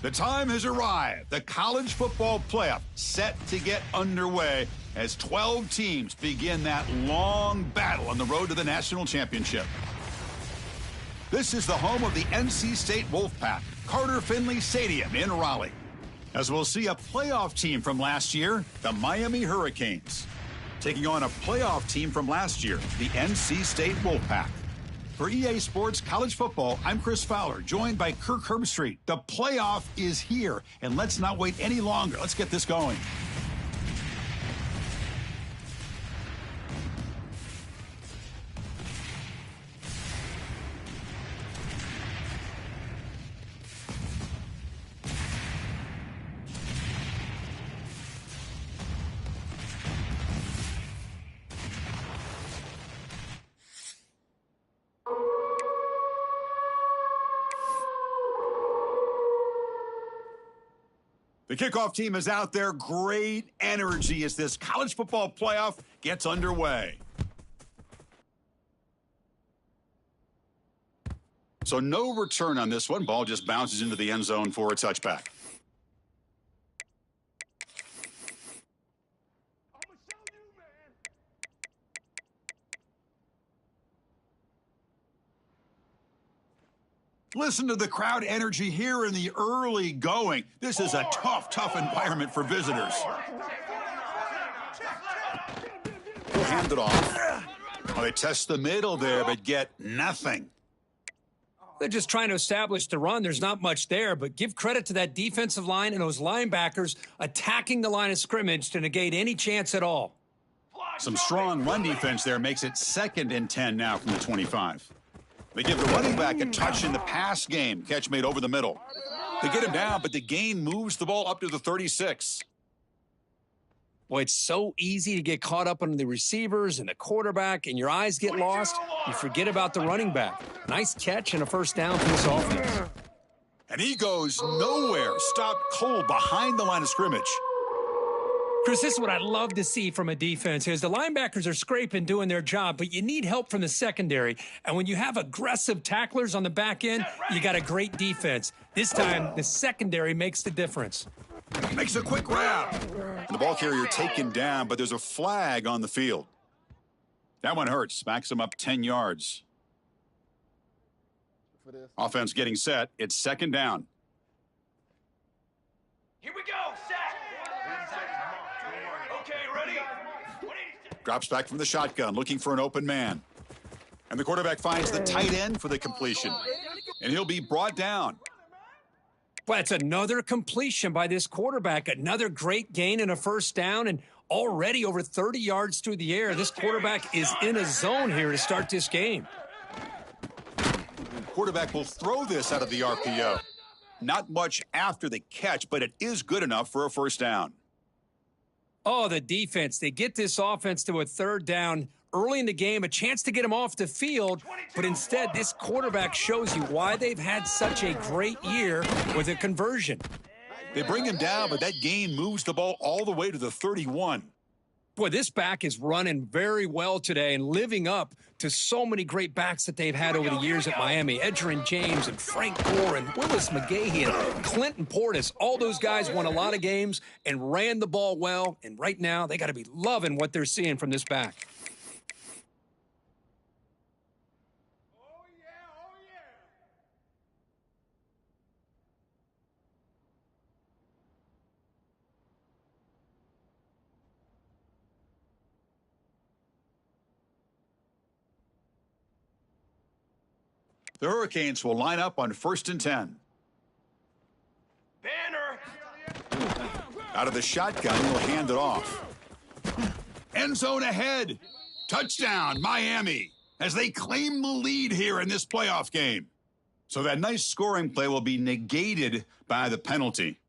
The time has arrived. The college football playoff set to get underway as 12 teams begin that long battle on the road to the national championship. This is the home of the NC State Wolfpack, Carter Finley Stadium in Raleigh. As we'll see a playoff team from last year, the Miami Hurricanes, taking on a playoff team from last year, the NC State Wolfpack. For EA Sports College Football, I'm Chris Fowler, joined by Kirk Herbstreit. The playoff is here, and let's not wait any longer. Let's get this going. The kickoff team is out there. Great energy as this college football playoff gets underway. So no return on this one. Ball just bounces into the end zone for a touchback. Listen to the crowd energy here in the early going. This is a tough environment for visitors. Hand it off. Well, they test the middle there, but get nothing. They're just trying to establish the run. There's not much there, but give credit to that defensive line and those linebackers attacking the line of scrimmage to negate any chance at all. Some strong run defense there makes it 2nd and 10 now from the 25. They give the running back a touch in the pass game. Catch made over the middle. They get him down, but the gain moves the ball up to the 36. Boy, it's so easy to get caught up on the receivers and the quarterback, and your eyes get lost. You forget about the running back. Nice catch and a first down for this offense. And he goes nowhere. Stopped cold behind the line of scrimmage. Chris, this is what I love to see from a defense is the linebackers are scraping, doing their job, but you need help from the secondary. And when you have aggressive tacklers on the back end, you got a great defense. This time, the secondary makes the difference. Makes a quick grab. And the ball carrier taken down, but there's a flag on the field. That one hurts. Backs him up 10 yards. Offense getting set. It's 2nd down. Here we go. Set. Okay, ready? Drops back from the shotgun, looking for an open man. And the quarterback finds the tight end for the completion. And he'll be brought down. Well, it's another completion by this quarterback. Another great gain and a first down, and already over 30 yards through the air. This quarterback is in a zone here to start this game. Quarterback will throw this out of the RPO. Not much after the catch, but it is good enough for a first down. Oh, the defense. They get this offense to a 3rd down early in the game, a chance to get them off the field, but instead this quarterback shows you why they've had such a great year with a conversion. They bring him down, but that gain moves the ball all the way to the 31. Boy, this back is running very well today and living up to so many great backs that they've had over the years at Miami. Edgerrin James and Frank Gore and Willis McGahee and Clinton Portis. All those guys won a lot of games and ran the ball well. And right now, they got to be loving what they're seeing from this back. The Hurricanes will line up on 1st and 10. Banner. Out of the shotgun, he'll hand it off. End zone ahead. Touchdown, Miami, as they claim the lead here in this playoff game. So that nice scoring play will be negated by the penalty.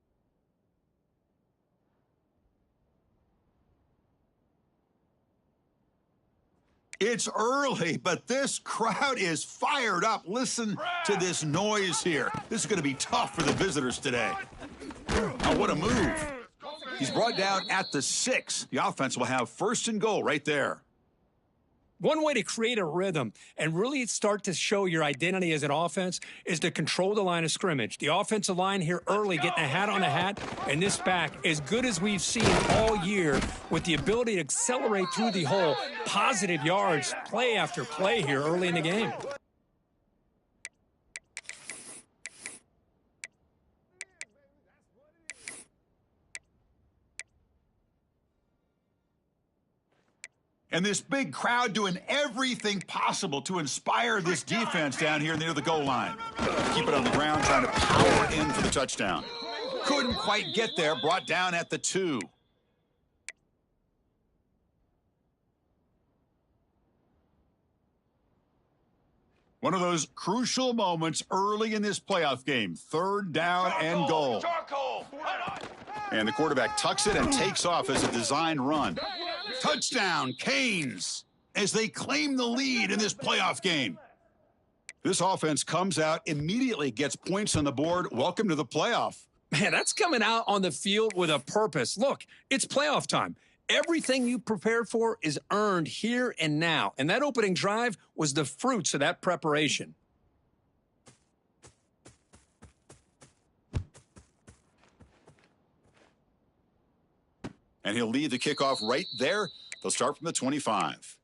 It's early, but this crowd is fired up. Listen to this noise here. This is going to be tough for the visitors today. Oh, what a move. He's brought down at the 6. The offense will have 1st and goal right there. One way to create a rhythm and really start to show your identity as an offense is to control the line of scrimmage. The offensive line here early getting a hat on a hat, and this back, as good as we've seen all year, with the ability to accelerate through the hole, positive yards, play after play here early in the game. And this big crowd doing everything possible to inspire this defense down here near the goal line. Keep it on the ground, trying to power in for the touchdown. Couldn't quite get there, brought down at the 2. One of those crucial moments early in this playoff game. 3rd down and goal. And the quarterback tucks it and takes off as a design run. Touchdown, Canes, as they claim the lead in this playoff game. This offense comes out, immediately gets points on the board. Welcome to the playoff. Man, that's coming out on the field with a purpose. Look, it's playoff time. Everything you prepared for is earned here and now. And that opening drive was the fruits of that preparation. And he'll lead the kickoff right there. They'll start from the 25.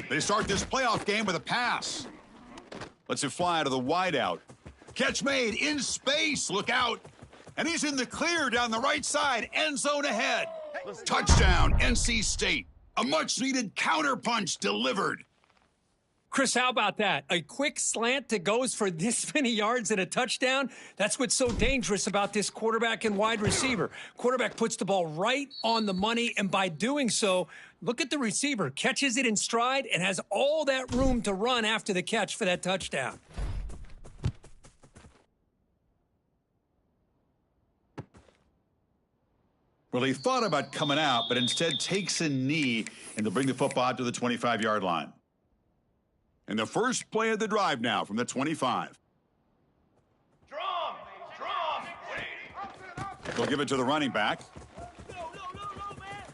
They start this playoff game with a pass. Lets it fly to the wideout. Catch made in space. Look out. And he's in the clear down the right side. End zone ahead. Touchdown, NC State. A much-needed counterpunch delivered. Chris, how about that? A quick slant that goes for this many yards and a touchdown? That's what's so dangerous about this quarterback and wide receiver. Quarterback puts the ball right on the money, and by doing so, look at the receiver. Catches it in stride and has all that room to run after the catch for that touchdown. Well, he thought about coming out, but instead takes a knee, and they'll bring the football out to the 25-yard line. And the first play of the drive now from the 25. They'll give it to the running back.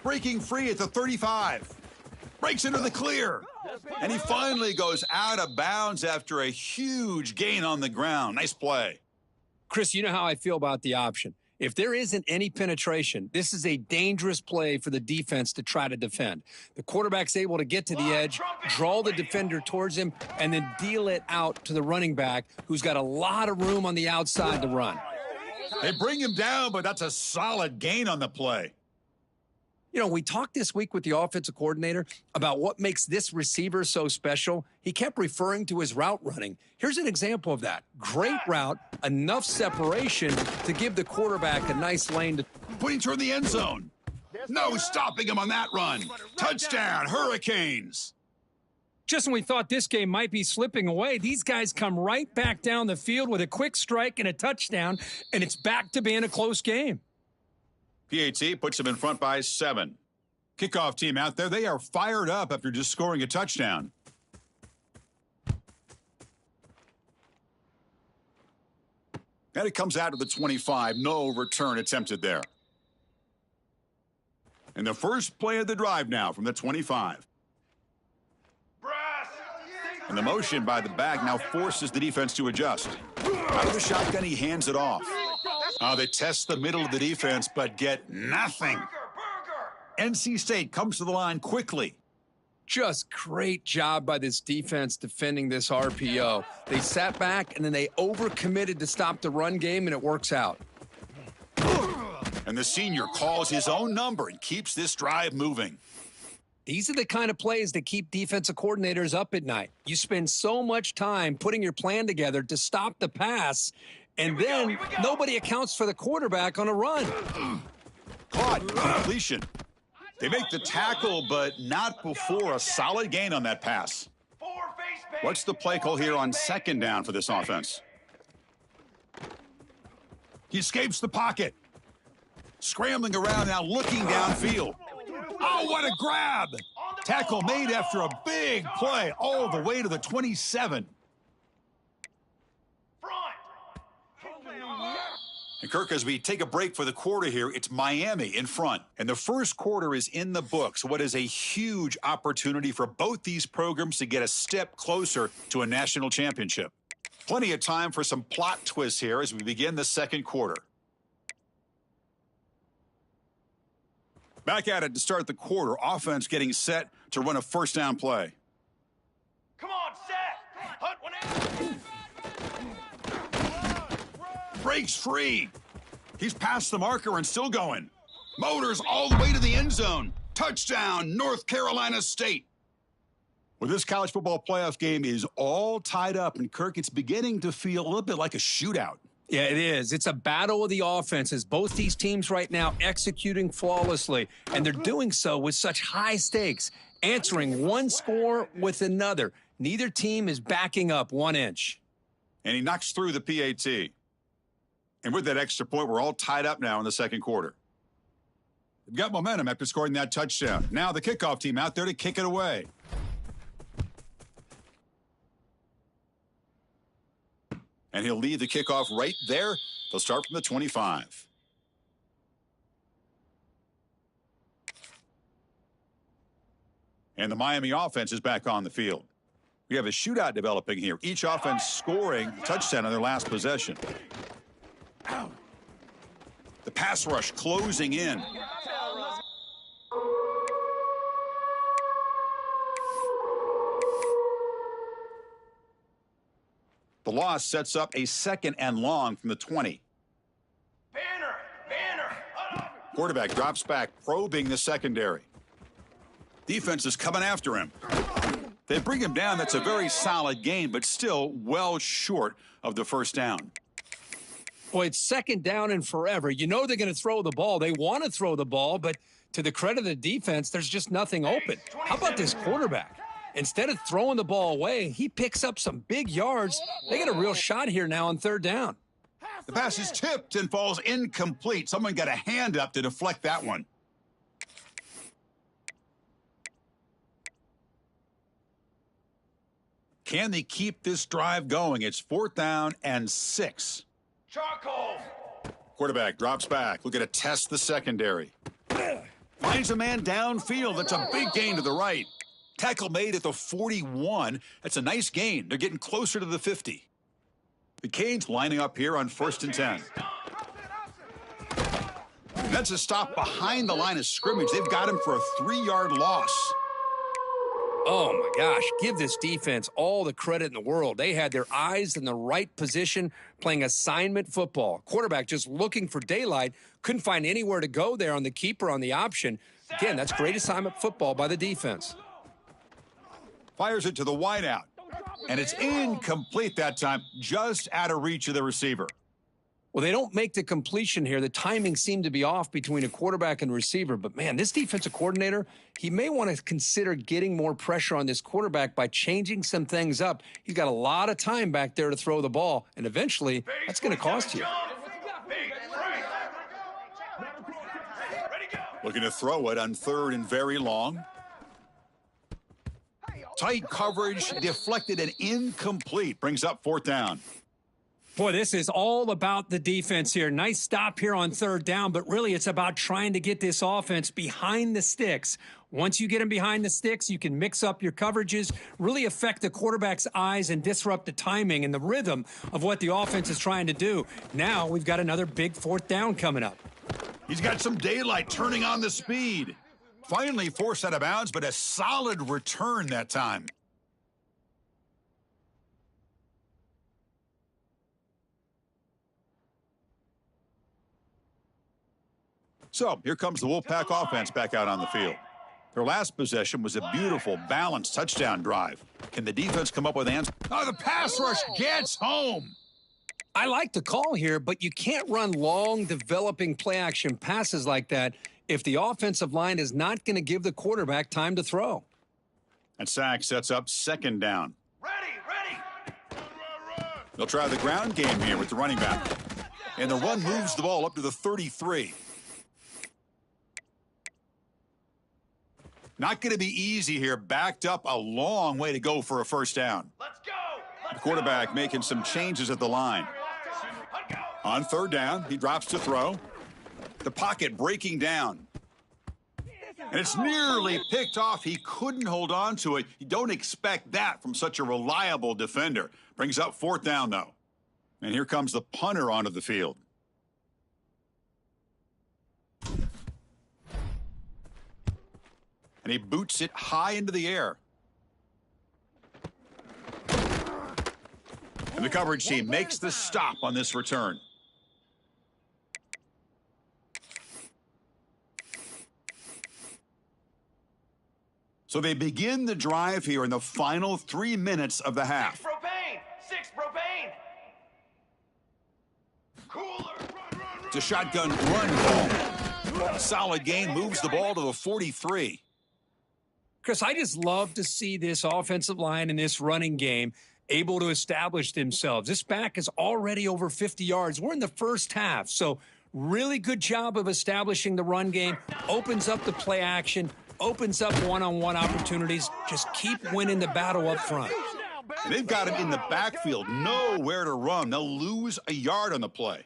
Breaking free at the 35. Breaks into the clear. And he finally goes out of bounds after a huge gain on the ground. Nice play. Chris, you know how I feel about the option. If there isn't any penetration, this is a dangerous play for the defense to try to defend. The quarterback's able to get to the edge, draw the defender towards him, and then deal it out to the running back, who's got a lot of room on the outside to run. They bring him down, but that's a solid gain on the play. You know, we talked this week with the offensive coordinator about what makes this receiver so special. He kept referring to his route running. Here's an example of that. Great route, enough separation to give the quarterback a nice lane to putting toward the end zone. No stopping him on that run. Touchdown, Hurricanes. Just when we thought this game might be slipping away, these guys come right back down the field with a quick strike and a touchdown, and it's back to being a close game. PAT puts them in front by 7. Kickoff team out there. They are fired up after just scoring a touchdown. And it comes out to the 25. No return attempted there. And the first play of the drive now from the 25. And the motion by the back now forces the defense to adjust. Out of the shotgun, he hands it off. They test the middle of the defense, but get nothing. NC State comes to the line quickly. Just great job by this defense defending this RPO. They sat back, and then they overcommitted to stop the run game, and it works out. And the senior calls his own number and keeps this drive moving. These are the kind of plays that keep defensive coordinators up at night. You spend so much time putting your plan together to stop the pass, and then nobody accounts for the quarterback on a run. Caught, completion. They make the tackle, but not before a solid gain on that pass. What's the play call here on second down for this offense? He escapes the pocket. Scrambling around now, looking downfield. Oh, what a grab! Tackle made after a big play all the way to the 27. And Kirk, as we take a break for the quarter here, it's Miami in front. And the first quarter is in the books. What is a huge opportunity for both these programs to get a step closer to a national championship. Plenty of time for some plot twists here as we begin the second quarter. Back at it to start the quarter. Offense getting set to run a first down play. Come on, set. Hunt one out. Breaks free. He's past the marker and still going. Motors all the way to the end zone. Touchdown, North Carolina State. Well, this college football playoff game is all tied up, and Kirk, it's beginning to feel a little bit like a shootout. Yeah, it is. It's a battle of the offenses. Both these teams right now executing flawlessly, and they're doing so with such high stakes, answering one score with another. Neither team is backing up 1 inch. And he knocks through the PAT. And with that extra point, we're all tied up now in the second quarter. They've got momentum after scoring that touchdown. Now the kickoff team out there to kick it away. And he'll lead the kickoff right there. They'll start from the 25. And the Miami offense is back on the field. We have a shootout developing here. Each offense scoring a touchdown on their last possession. The pass rush closing in. The loss sets up a second and long from the 20. Banner. Quarterback drops back, probing the secondary. Defense is coming after him. They bring him down. That's a very solid gain, but still well short of the first down. Boy, it's second down and forever. You know they're going to throw the ball. They want to throw the ball, but to the credit of the defense, there's just nothing open. How about this quarterback? Instead of throwing the ball away, he picks up some big yards. They got a real shot here now on third down. The pass is tipped and falls incomplete. Someone got a hand up to deflect that one. Can they keep this drive going? It's 4th down and 6. Charcoal. Quarterback drops back. Looking to test the secondary. Finds a man downfield. That's a big gain to the right. Tackle made at the 41. That's a nice gain. They're getting closer to the 50. The Canes lining up here on 1st and 10. And that's a stop behind the line of scrimmage. They've got him for a 3-yard loss. Oh, my gosh. Give this defense all the credit in the world. They had their eyes in the right position playing assignment football. Quarterback just looking for daylight. Couldn't find anywhere to go there on the keeper on the option. Again, that's great assignment football by the defense. Fires it to the wideout. And it's incomplete that time, just out of reach of the receiver. Well, they don't make the completion here. The timing seemed to be off between a quarterback and receiver. But, man, this defensive coordinator, he may want to consider getting more pressure on this quarterback by changing some things up. He's got a lot of time back there to throw the ball, and eventually that's going to cost you. Looking to throw it on 3rd and very long. Tight coverage, deflected and incomplete. Brings up 4th down. Boy, this is all about the defense here. Nice stop here on 3rd down, but really it's about trying to get this offense behind the sticks. Once you get them behind the sticks, you can mix up your coverages, really affect the quarterback's eyes and disrupt the timing and the rhythm of what the offense is trying to do. Now we've got another big 4th down coming up. He's got some daylight turning on the speed. Finally forced out of bounds, but a solid return that time. So here comes the Wolfpack offense back out on the field. Their last possession was a beautiful, balanced touchdown drive. Can the defense come up with answers? Oh, the pass rush gets home. I like the call here, but you can't run long, developing play-action passes like that if the offensive line is not going to give the quarterback time to throw. And sack sets up 2nd down. Ready. They'll try the ground game here with the running back. And the run moves the ball up to the 33. Not going to be easy here. Backed up a long way to go for a first down. Let's go. The quarterback making some changes at the line. On third down, he drops to throw. The pocket breaking down. And it's nearly picked off. He couldn't hold on to it. You don't expect that from such a reliable defender. Brings up fourth down, though. And here comes the punter onto the field. And he boots it high into the air. And the coverage team makes the stop on this return. So they begin the drive here in the final 3 minutes of the half. Six propane. Cooler. Run. It's a shotgun run ball. Solid gain, moves the ball to the 43. Chris, I just love to see this offensive line in this running game able to establish themselves. This back is already over 50 yards. We're in the first half, so really good job of establishing the run game. Opens up the play action, opens up one-on-one opportunities. Just keep winning the battle up front. And they've got him in the backfield, nowhere to run. They'll lose a yard on the play.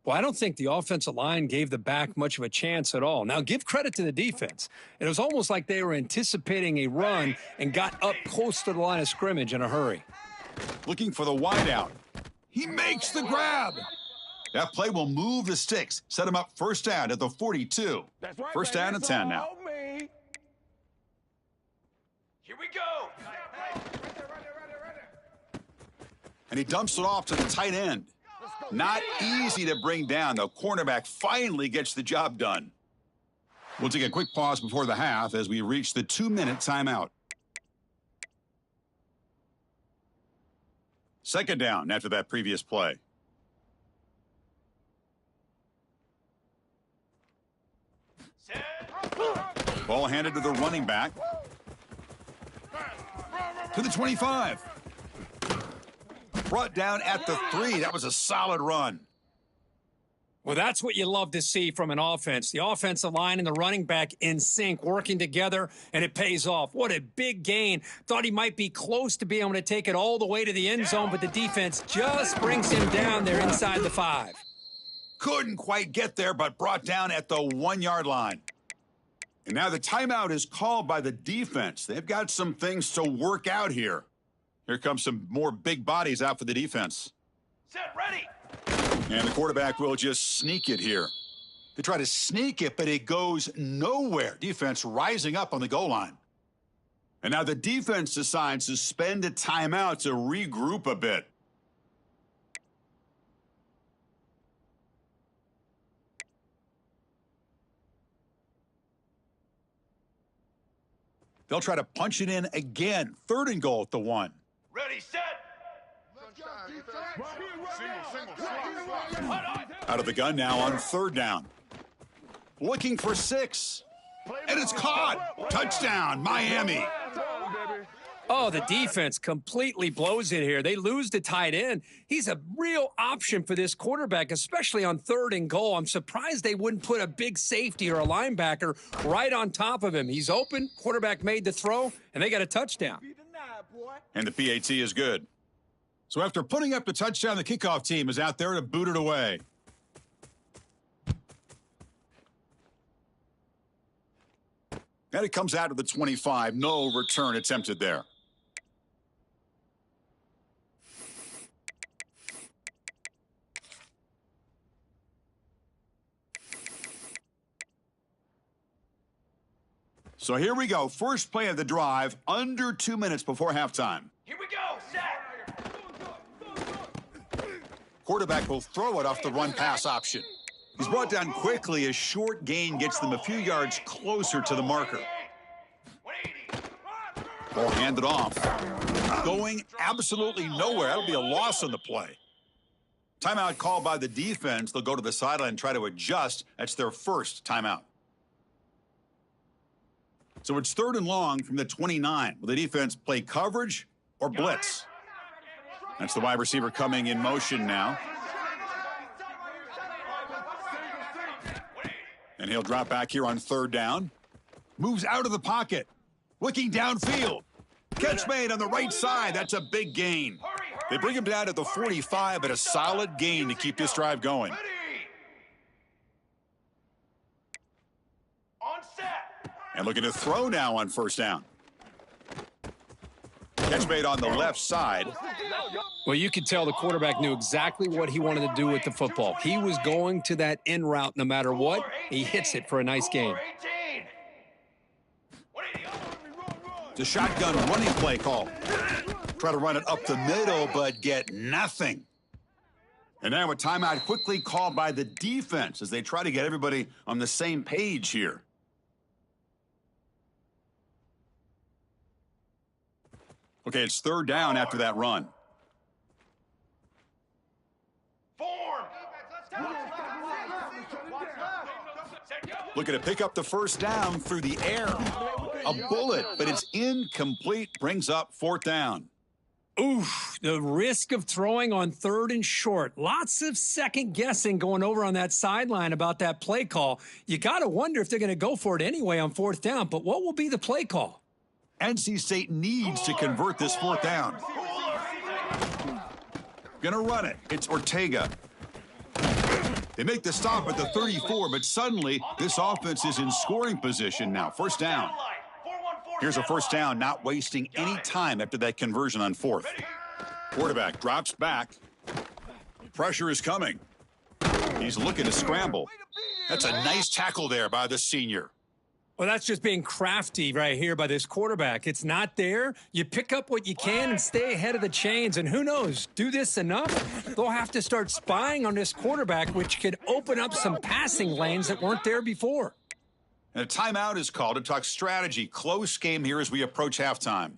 Well, I don't think the offensive line gave the back much of a chance at all. Now, give credit to the defense. It was almost like they were anticipating a run and got up close to the line of scrimmage in a hurry. Looking for the wideout. He makes the grab. That play will move the sticks, set him up first down at the 42. First down and 10 now. Here we go. And he dumps it off to the tight end. Not easy to bring down. The cornerback finally gets the job done. We'll take a quick pause before the half as we reach the 2-minute timeout. Second down after that previous play. Ball handed to the running back. To the 25. Brought down at the 3. That was a solid run. Well, that's what you love to see from an offense. The offensive line and the running back in sync, working together, and it pays off. What a big gain. Thought he might be close to being able to take it all the way to the end zone, but the defense just brings him down there inside the 5. Couldn't quite get there, but brought down at the 1-yard line. And now the timeout is called by the defense. They've got some things to work out here. Here comes some more big bodies out for the defense. Set, ready. And the quarterback will just sneak it here. They try to sneak it, but it goes nowhere. Defense rising up on the goal line. And now the defense decides to spend a timeout to regroup a bit. They'll try to punch it in again. 3rd and goal at the 1. Ready, set. Out of the gun now on 3rd down. Looking for 6. And it's caught. Touchdown, Miami. Oh, the defense completely blows it here. They lose the tight end. He's a real option for this quarterback, especially on 3rd and goal. I'm surprised they wouldn't put a big safety or a linebacker right on top of him. He's open, quarterback made the throw, and they got a touchdown. And the PAT is good. So after putting up the touchdown, the kickoff team is out there to boot it away. And it comes out of the 25. No return attempted there. So here we go. First play of the drive, under 2 minutes before halftime. Here we go, set. Quarterback will throw it off the run-pass option. He's brought down quickly. A short gain gets them a few yards closer to the marker. 180. Ball handed off. Going absolutely nowhere. That'll be a loss on the play. Timeout called by the defense. They'll go to the sideline and try to adjust. That's their first timeout. So it's 3rd and long from the 29. Will the defense play coverage or blitz? That's the wide receiver coming in motion now. And he'll drop back here on 3rd down. Moves out of the pocket. Looking downfield. Catch made on the right side. That's a big gain. They bring him down to the 45, but a solid gain to keep this drive going. On set. And looking to throw now on first down. Catch made on the left side. Well, you could tell the quarterback knew exactly what he wanted to do with the football. He was going to that in route no matter what. He hits it for a nice gain. It's a shotgun running play call. Try to run it up the middle, but get nothing. And now a timeout quickly called by the defense as they try to get everybody on the same page here. Okay, it's third down after that run. Form. Looking to pick up the first down through the air. A bullet, but it's incomplete. Brings up fourth down. Oof, the risk of throwing on third and short. Lots of second guessing going over on that sideline about that play call. You got to wonder if they're going to go for it anyway on fourth down, but what will be the play call? NC State needs to convert this fourth down. Gonna run it. It's Ortega. They make the stop at the 34, but suddenly this offense is in scoring position now. First down. Here's a first down, not wasting any time after that conversion on fourth. Quarterback drops back. Pressure is coming. He's looking to scramble. That's a nice tackle there by the senior. Well, that's just being crafty right here by this quarterback. It's not there. You pick up what you can and stay ahead of the chains. And who knows, do this enough, they'll have to start spying on this quarterback, which could open up some passing lanes that weren't there before. And a timeout is called to talk strategy. Close game here as we approach halftime.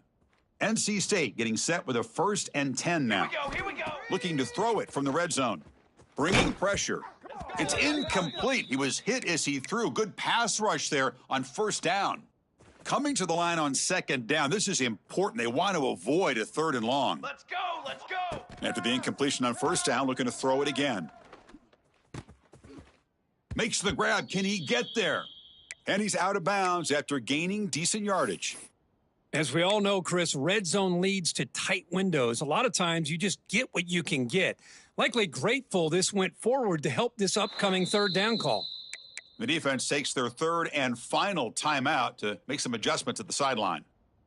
NC State getting set with a 1st and 10 now. Here we go. Looking to throw it from the red zone. Bringing pressure. It's incomplete. He was hit as he threw. Good pass rush there on first down. Coming to the line on second down. This is important. They want to avoid a third and long. Let's go. Let's go. After the incompletion on first down, looking to throw it again. Makes the grab. Can he get there? And he's out of bounds after gaining decent yardage. As we all know, Chris, red zone leads to tight windows. A lot of times you just get what you can get. Likely grateful this went forward to help this upcoming third down call. The defense takes their third and final timeout to make some adjustments at the sideline.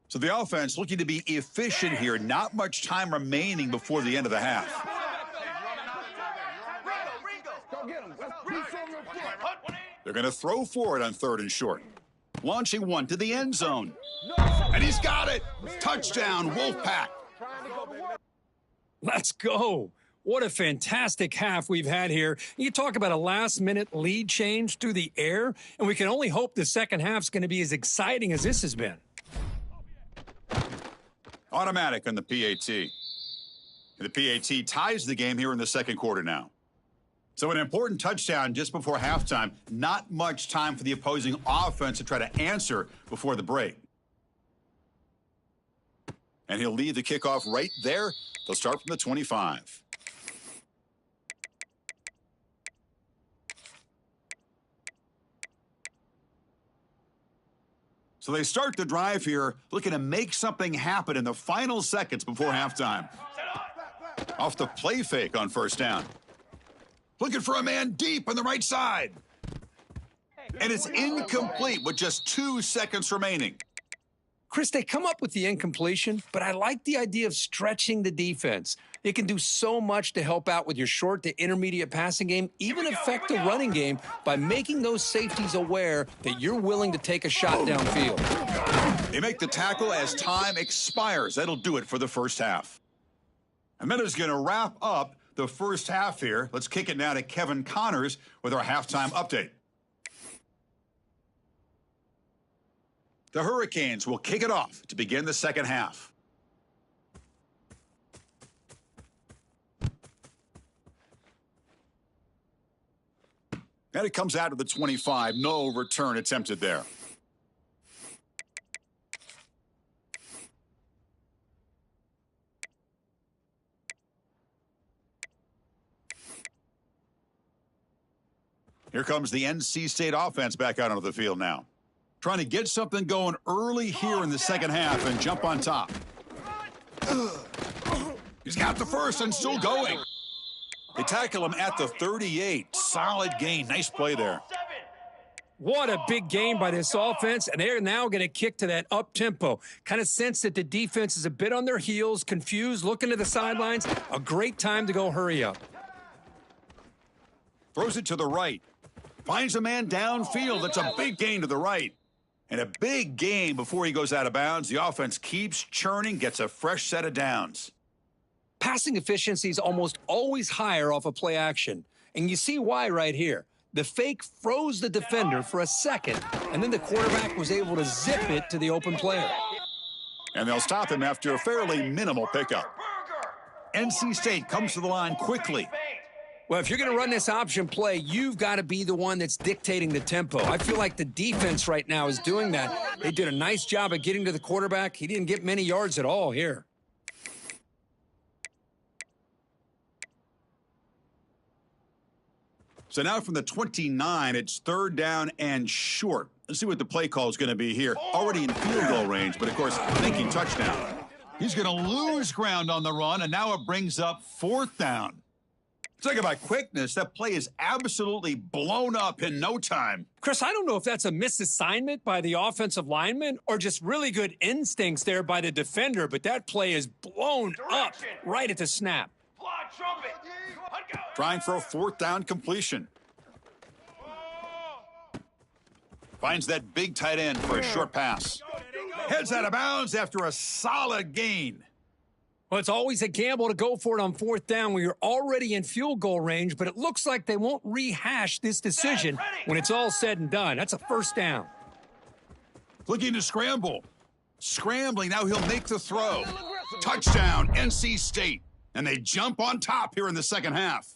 So the offense looking to be efficient here. Not much time remaining before the end of the half. They're going to throw for it on third and short. Launching one to the end zone. And he's got it. Touchdown, Wolfpack. Let's go. What a fantastic half we've had here. You talk about a last-minute lead change through the air, and we can only hope the second half's going to be as exciting as this has been. Automatic on the PAT. And the PAT ties the game here in the second quarter now. So an important touchdown just before halftime. Not much time for the opposing offense to try to answer before the break. And he'll lead the kickoff right there. They'll start from the 25. So they start the drive here, looking to make something happen in the final seconds before halftime. Off the play fake on first down. Looking for a man deep on the right side. And it's incomplete with just 2 seconds remaining. Chris, they come up with the incompletion, but I like the idea of stretching the defense. It can do so much to help out with your short to intermediate passing game, even affect the running game by making those safeties aware that you're willing to take a shot downfield. They make the tackle as time expires. That'll do it for the first half. And that is going to wrap up the first half here. Let's kick it now to Kevin Connors with our halftime update. The Hurricanes will kick it off to begin the second half. And it comes out of the 25. No return attempted there. Here comes the NC State offense back out onto the field now. Trying to get something going early here in the second half and jump on top. He's got the first and still going. They tackle him at the 38. Solid gain. Nice play there. What a big game by this offense, and they're now going to kick to that up-tempo. Kind of sense that the defense is a bit on their heels, confused, looking to the sidelines. A great time to go hurry up. Throws it to the right. Finds a man downfield. That's a big gain to the right. And a big gain before he goes out of bounds. The offense keeps churning, gets a fresh set of downs. Passing efficiency is almost always higher off of play action. And you see why right here. The fake froze the defender for a second, and then the quarterback was able to zip it to the open player. And they'll stop him after a fairly minimal pickup. NC State comes to the line quickly. Well, if you're going to run this option play, you've got to be the one that's dictating the tempo. I feel like the defense right now is doing that. They did a nice job of getting to the quarterback. He didn't get many yards at all here. So now from the 29, it's 3rd down and short. Let's see what the play call is going to be here. Already in field goal range, but of course, thinking touchdown. He's going to lose ground on the run, and now it brings up 4th down. Talk about quickness. That play is absolutely blown up in no time. Chris, I don't know if that's a misassignment by the offensive lineman or just really good instincts there by the defender, but that play is blown up right at the snap. Trying for a 4th down completion. Finds that big tight end for a short pass. Heads out of bounds after a solid gain. Well, it's always a gamble to go for it on 4th down when you're already in field goal range, but it looks like they won't rehash this decision when it's all said and done. That's a 1st down. Looking to scramble. Scrambling, now he'll make the throw. Touchdown, NC State. And they jump on top here in the second half.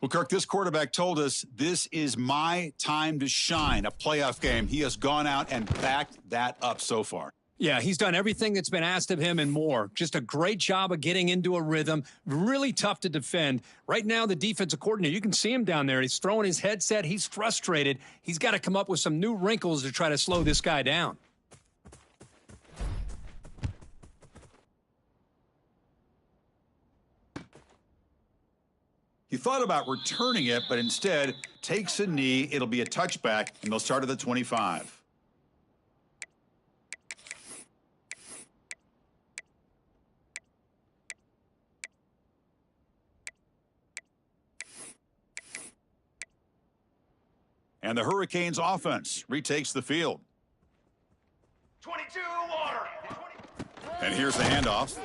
Well, Kirk, this quarterback told us this is my time to shine, a playoff game. He has gone out and backed that up so far. Yeah, he's done everything that's been asked of him and more. Just a great job of getting into a rhythm. Really tough to defend. Right now, the defensive coordinator, you can see him down there. He's throwing his headset. He's frustrated. He's got to come up with some new wrinkles to try to slow this guy down. He thought about returning it, but instead takes a knee. It'll be a touchback, and they'll start at the 25. And the Hurricanes offense retakes the field. 22 water. And here's the handoff.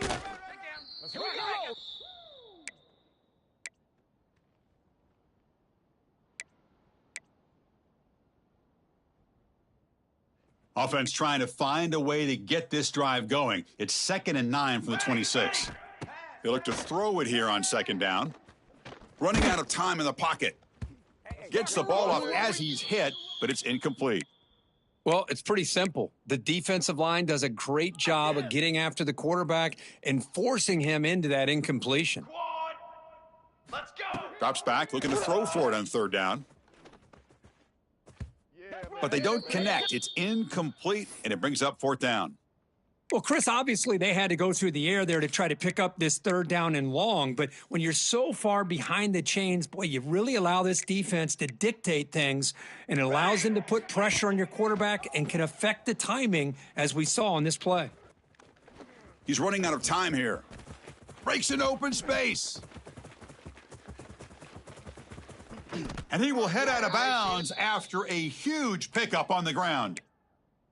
Here we go. Offense trying to find a way to get this drive going. It's 2nd and 9 from the 26. They look to throw it here on 2nd down. Running out of time in the pocket. Gets the ball off as he's hit, but it's incomplete. Well, it's pretty simple. The defensive line does a great job of getting after the quarterback and forcing him into that incompletion. Let's go. Drops back, looking to throw for it on 3rd down. But they don't connect. It's incomplete, and it brings up 4th down. Well, Chris, obviously they had to go through the air there to try to pick up this 3rd down and long, but when you're so far behind the chains, boy, you really allow this defense to dictate things, and it allows them to put pressure on your quarterback and can affect the timing, as we saw in this play. He's running out of time here. Breaks an open space. And he will head out of bounds after a huge pickup on the ground.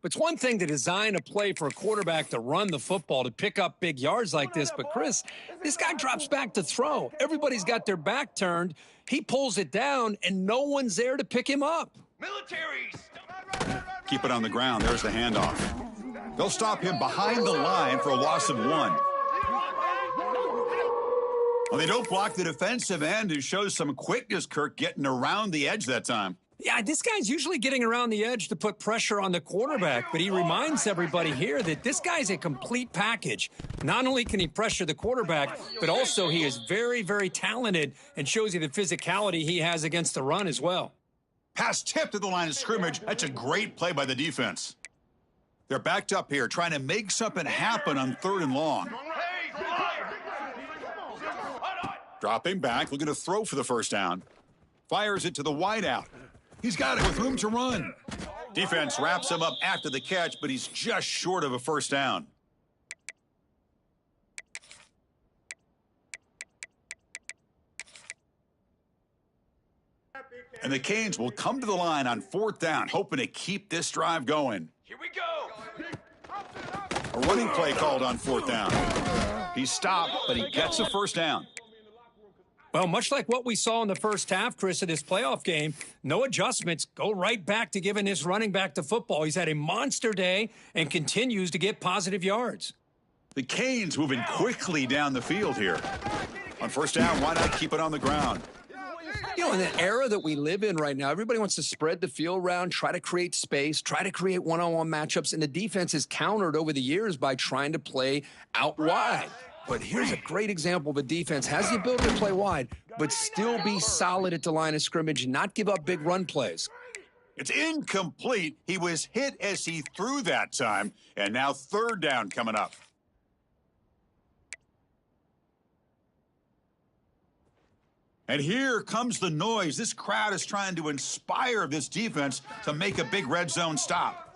It's one thing to design a play for a quarterback to run the football, to pick up big yards like this. But, Chris, this guy drops back to throw. Everybody's got their back turned. He pulls it down, and no one's there to pick him up. Militaries. Keep it on the ground. There's the handoff. They'll stop him behind the line for a loss of 1. Well, they don't block the defensive end, who shows some quickness, Kirk, getting around the edge that time. Yeah, this guy's usually getting around the edge to put pressure on the quarterback, but he reminds everybody here that this guy's a complete package. Not only can he pressure the quarterback, but also he is very, very talented and shows you the physicality he has against the run as well. Pass tipped to the line of scrimmage. That's a great play by the defense. They're backed up here, trying to make something happen on 3rd and long. Dropping back, looking to throw for the first down. Fires it to the wideout. He's got it with room to run. Defense wraps him up after the catch, but he's just short of a first down. And the Canes will come to the line on 4th down, hoping to keep this drive going. Here we go. A running play called on 4th down. He's stopped, but he gets a first down. Well, much like what we saw in the first half, Chris, of this playoff game, no adjustments. Go right back to giving his running back to football. He's had a monster day and continues to get positive yards. The Canes moving quickly down the field here. On 1st down, why not keep it on the ground? You know, in the era that we live in right now, everybody wants to spread the field around, try to create space, try to create one-on-one matchups, and the defense is countered over the years by trying to play out wide. But here's a great example of a defense has the ability to play wide, but still be solid at the line of scrimmage and not give up big run plays. It's incomplete. He was hit as he threw that time, and now 3rd down coming up. And here comes the noise. This crowd is trying to inspire this defense to make a big red zone stop.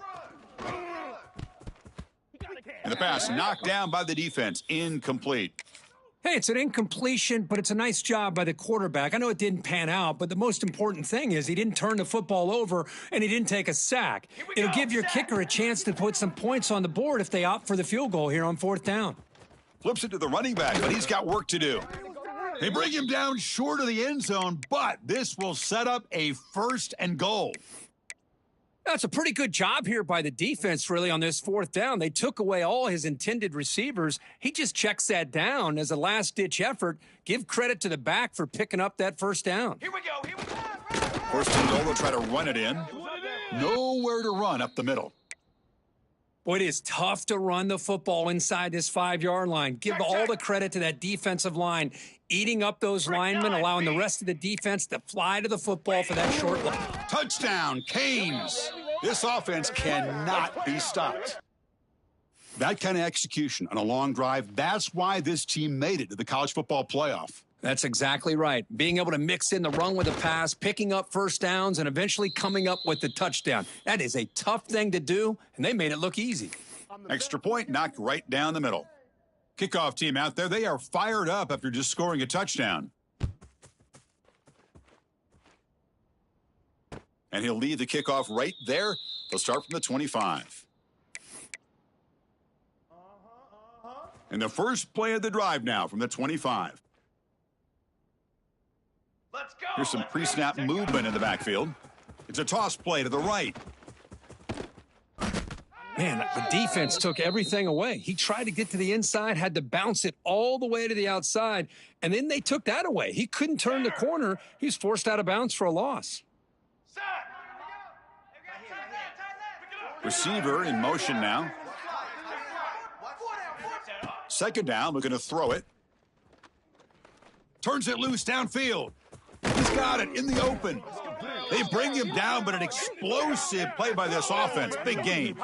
And the pass knocked down by the defense, incomplete. Hey, it's an incompletion, but it's a nice job by the quarterback. I know it didn't pan out, but the most important thing is he didn't turn the football over and he didn't take a sack. It'll give your kicker a chance to put some points on the board if they opt for the field goal here on 4th down. Flips it to the running back, but he's got work to do. They bring him down short of the end zone, but this will set up a 1st and goal. That's a pretty good job here by the defense, really, on this 4th down. They took away all his intended receivers. He just checks that down as a last-ditch effort. Give credit to the back for picking up that 1st down. Here we go. Here we go. 1st and goal, they'll try to run it in. Nowhere to run up the middle. Boy, it is tough to run the football inside this 5-yard line. Give all the credit to that defensive line, eating up those linemen, allowing the rest of the defense to fly to the football for that short line. Touchdown, Canes. This offense cannot be stopped. That kind of execution on a long drive, that's why this team made it to the college football playoff. That's exactly right. Being able to mix in the run with the pass, picking up first downs, and eventually coming up with the touchdown. That is a tough thing to do, and they made it look easy. Extra point knocked right down the middle. Kickoff team out there, they are fired up after just scoring a touchdown. And he'll lead the kickoff right there. They'll start from the 25. And the first play of the drive now from the 25. Let's go. Here's some pre-snap movement in the backfield. It's a toss play to the right. Man, the defense took everything away. He tried to get to the inside, had to bounce it all the way to the outside, and then they took that away. He couldn't turn the corner. He's forced out of bounds for a loss. Receiver in motion now. 2nd down, looking to throw it. Turns it loose downfield. He's got it in the open. They bring him down, but an explosive play by this offense. Big gain.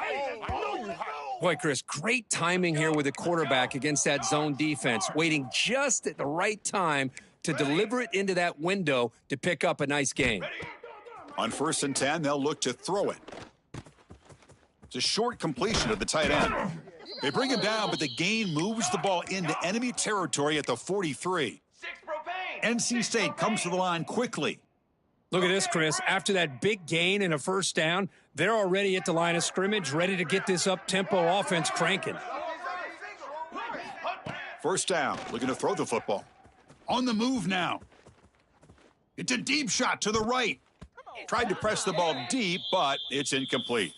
Boy, Chris, great timing here with the quarterback against that zone defense, waiting just at the right time to deliver it into that window to pick up a nice gain. On 1st and 10, they'll look to throw it. It's a short completion of the tight end. They bring him down, but the gain moves the ball into enemy territory at the 43. NC State comes to the line quickly. Look at this, Chris. After that big gain and a first down, they're already at the line of scrimmage, ready to get this up-tempo offense cranking. 1st down, looking to throw the football. On the move now. It's a deep shot to the right. Tried to press the ball deep, but it's incomplete.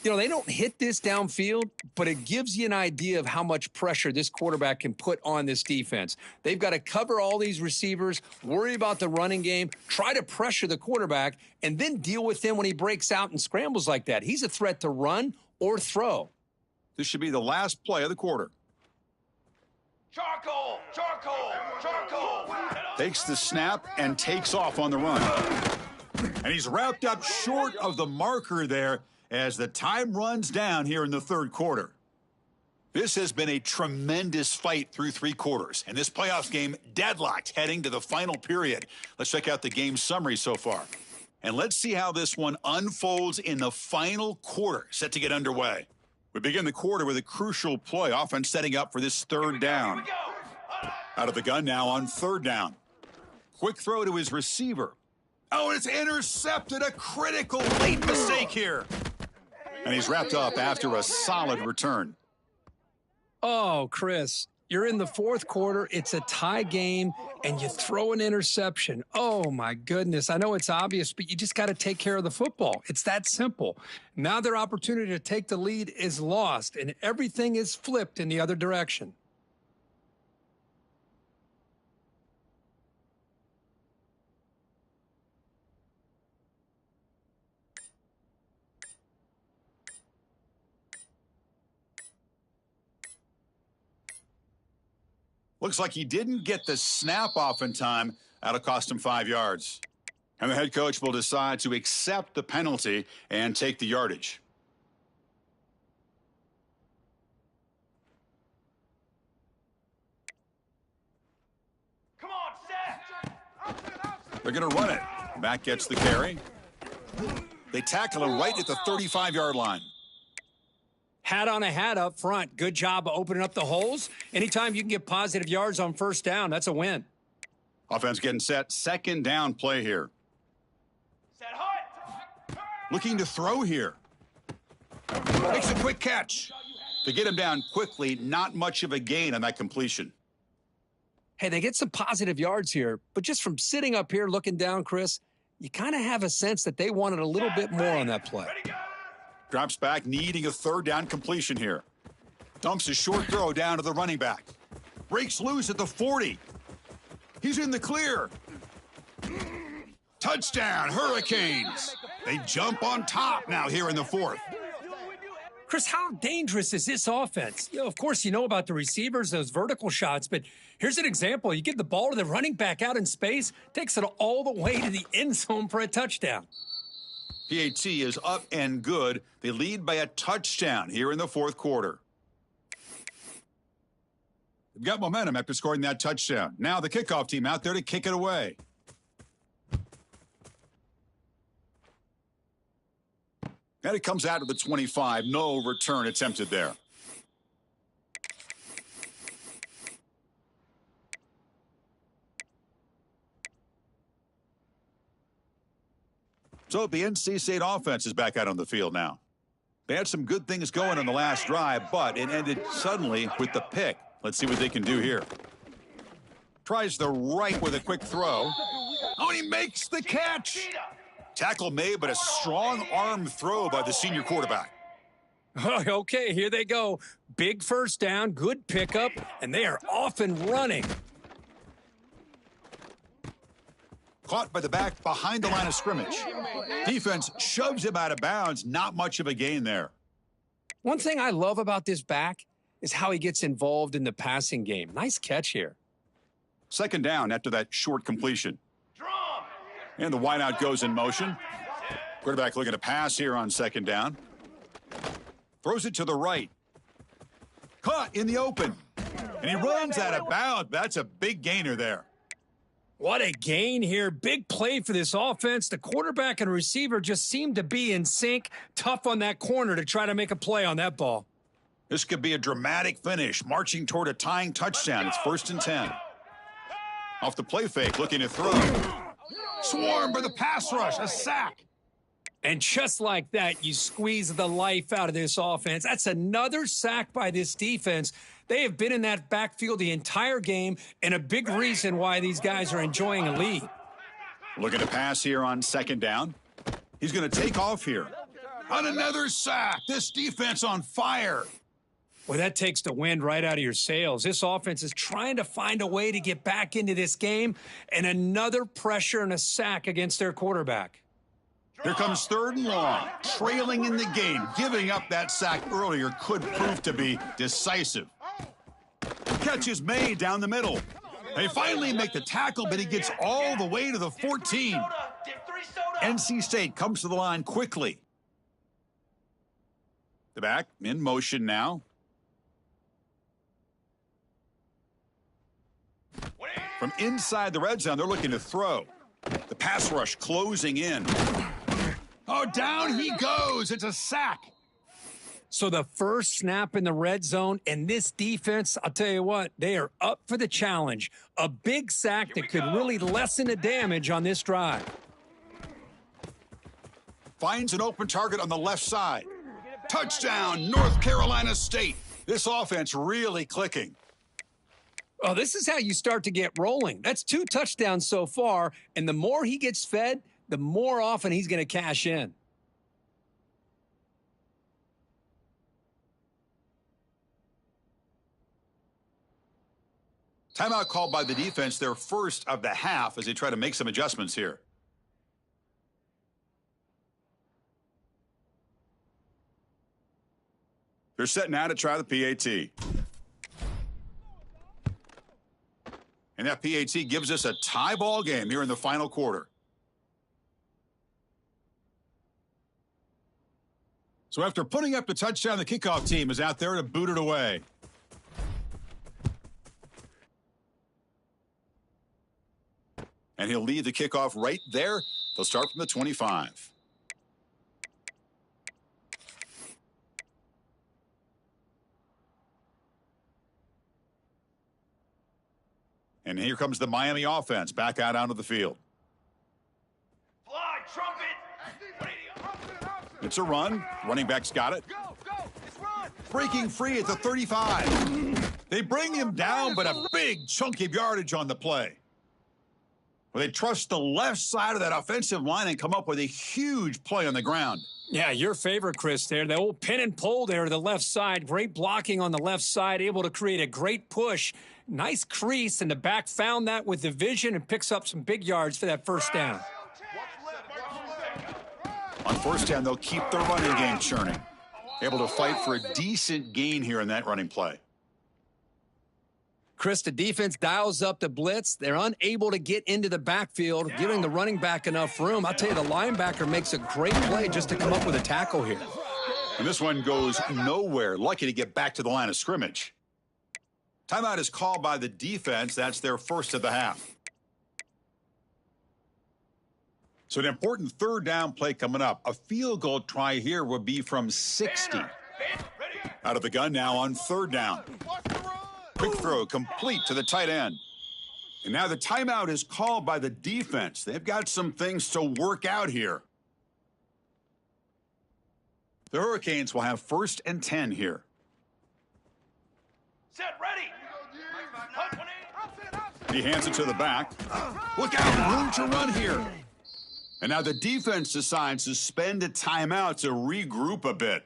You know, they don't hit this downfield, but it gives you an idea of how much pressure this quarterback can put on this defense. They've got to cover all these receivers, worry about the running game, try to pressure the quarterback, and then deal with him when he breaks out and scrambles like that. He's a threat to run or throw. This should be the last play of the quarter. Charcoal, charcoal, charcoal. Takes the snap and takes off on the run. And he's wrapped up short of the marker there as the time runs down here in the third quarter. This has been a tremendous fight through three quarters, and this playoffs game deadlocked heading to the final period. Let's check out the game summary so far. And let's see how this one unfolds in the final quarter, set to get underway. We begin the quarter with a crucial play, offense setting up for this third down. Out of the gun now on third down. Quick throw to his receiver. Oh, it's intercepted, a critical late mistake here. And he's wrapped up after a solid return. Oh, Chris, you're in the fourth quarter. It's a tie game, and you throw an interception. Oh, my goodness. I know it's obvious, but you just got to take care of the football. It's that simple. Now their opportunity to take the lead is lost, and everything is flipped in the other direction. Looks like he didn't get the snap off in time. That'll cost him 5 yards. And the head coach will decide to accept the penalty and take the yardage. Come on, set. They're going to run it. Back gets the carry. They tackle him right at the 35-yard line. Hat on a hat up front. Good job of opening up the holes. Anytime you can get positive yards on first down, that's a win. Offense getting set. Second down play here. Set hut. Looking to throw here. Makes a quick catch. To get him down quickly, not much of a gain on that completion. Hey, they get some positive yards here, but just from sitting up here looking down, Chris, you kind of have a sense that they wanted a little bit more on that play. Drops back, needing a third down completion here. Dumps a short throw down to the running back. Breaks loose at the 40. He's in the clear. Touchdown, Hurricanes. They jump on top now here in the fourth. Chris, how dangerous is this offense? Of course, you know about the receivers, those vertical shots, but here's an example. You give the ball to the running back out in space, takes it all the way to the end zone for a touchdown. PAT is up and good. They lead by a touchdown here in the fourth quarter. They've got momentum after scoring that touchdown. Now the kickoff team out there to kick it away. And it comes out of the 25. No return attempted there. So the NC State offense is back out on the field now. They had some good things going on the last drive, but it ended suddenly with the pick. Let's see what they can do here. Tries the right with a quick throw. Oh, and he makes the catch. Tackle made, but a strong arm throw by the senior quarterback. Okay, here they go. Big first down, good pickup, and they are off and running. Caught by the back behind the line of scrimmage. Defense shoves him out of bounds. Not much of a gain there. One thing I love about this back is how he gets involved in the passing game. Nice catch here. Second down after that short completion. And the wideout goes in motion. Quarterback looking to pass here on second down. Throws it to the right. Caught in the open. And he runs out of bounds. That's a big gainer there. What a gain here. Big play for this offense. The quarterback and receiver just seem to be in sync. Tough on that corner to try to make a play on that ball. This could be a dramatic finish, marching toward a tying touchdown. It's 1st and 10. Off the play fake, looking to throw. Swarmed by the pass rush, a sack. And just like that, you squeeze the life out of this offense. That's another sack by this defense. They have been in that backfield the entire game, and a big reason why these guys are enjoying a lead. Looking to pass here on second down. He's going to take off here. On another sack. This defense on fire. Well, that takes the wind right out of your sails. This offense is trying to find a way to get back into this game, and another pressure and a sack against their quarterback. Here comes 3rd and long. Trailing in the game. Giving up that sack earlier could prove to be decisive. Catch is made down the middle. They finally make the tackle, but he gets all the way to the 14. Dip 3 soda. NC State comes to the line quickly. The back in motion now. From inside the red zone, they're looking to throw. The pass rush closing in. Oh, down he goes. It's a sack. So the first snap in the red zone, and this defense, I'll tell you what, they are up for the challenge. A big sack that could really lessen the damage on this drive. Finds an open target on the left side. Touchdown, North Carolina State. This offense really clicking. Oh, this is how you start to get rolling. That's 2 touchdowns so far, and the more he gets fed, the more often he's going to cash in. Timeout called by the defense, their first of the half, as they try to make some adjustments here. They're set now to try the PAT. And that PAT gives us a tie ball game here in the final quarter. So after putting up the touchdown, the kickoff team is out there to boot it away. And he'll lead the kickoff right there. They'll start from the 25. And here comes the Miami offense back out onto the field. Fly, trumpet! It's a run. Running back's got it. Go! It's run! Breaking free at the 35. They bring him down, but a big chunk of yardage on the play. Well, they trust the left side of that offensive line and come up with a huge play on the ground. Yeah, your favorite, Chris, there. The old pin and pull there to the left side. Great blocking on the left side, able to create a great push. Nice crease, and the back found that with the vision and picks up some big yards for that first down. On first down, they'll keep their running game churning. Able to fight for a decent gain here in that running play. Chris, the defense dials up the blitz. They're unable to get into the backfield, giving the running back enough room. I'll tell you, the linebacker makes a great play just to come up with a tackle here. And this one goes nowhere. Lucky to get back to the line of scrimmage. Timeout is called by the defense. That's their first of the half. So an important third down play coming up. A field goal try here would be from 60. Out of the gun now on third down. Quick throw complete to the tight end. And now the timeout is called by the defense. They've got some things to work out here. The Hurricanes will have 1st and 10 here. Set, ready! Hunt, 180. He hands it to the back. Look out, room to run here. And now the defense decides to spend a timeout to regroup a bit.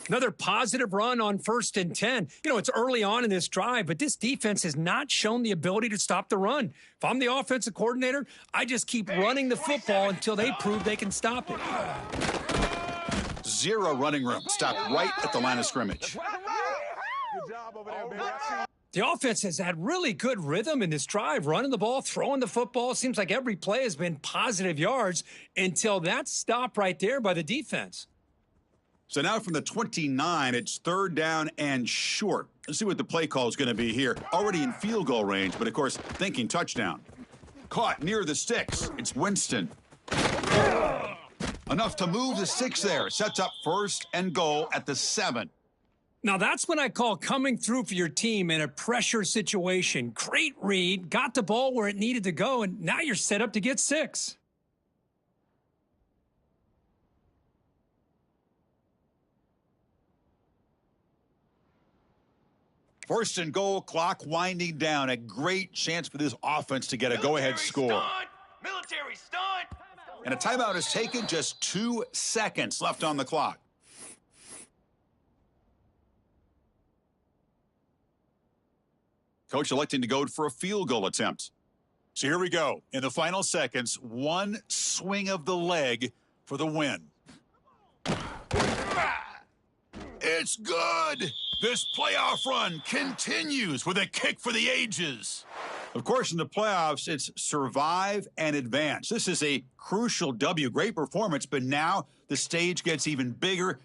Another positive run on 1st and 10. You know, it's early on in this drive, but this defense has not shown the ability to stop the run. If I'm the offensive coordinator, I just keep running the football until they prove they can stop it. 0 running room. Stopped right at the line of scrimmage. Good job over there, baby. The offense has had really good rhythm in this drive, running the ball, throwing the football. It seems like every play has been positive yards until that stop right there by the defense. So now from the 29, it's 3rd down and short. Let's see what the play call is going to be here. Already in field goal range, but of course, thinking touchdown. Caught near the sticks. It's Winston. Enough to move the 6 there. Sets up 1st and goal at the 7. Now, that's when I call coming through for your team in a pressure situation. Great read, got the ball where it needed to go, and now you're set up to get 6. First and goal, clock winding down. A great chance for this offense to get a go-ahead score. Military stunt! And a timeout is taken, just 2 seconds left on the clock. Coach electing to go for a field goal attempt. So here we go. In the final seconds, 1 swing of the leg for the win. It's good. This playoff run continues with a kick for the ages. Of course, in the playoffs, it's survive and advance. This is a crucial W. Great performance, but now the stage gets even bigger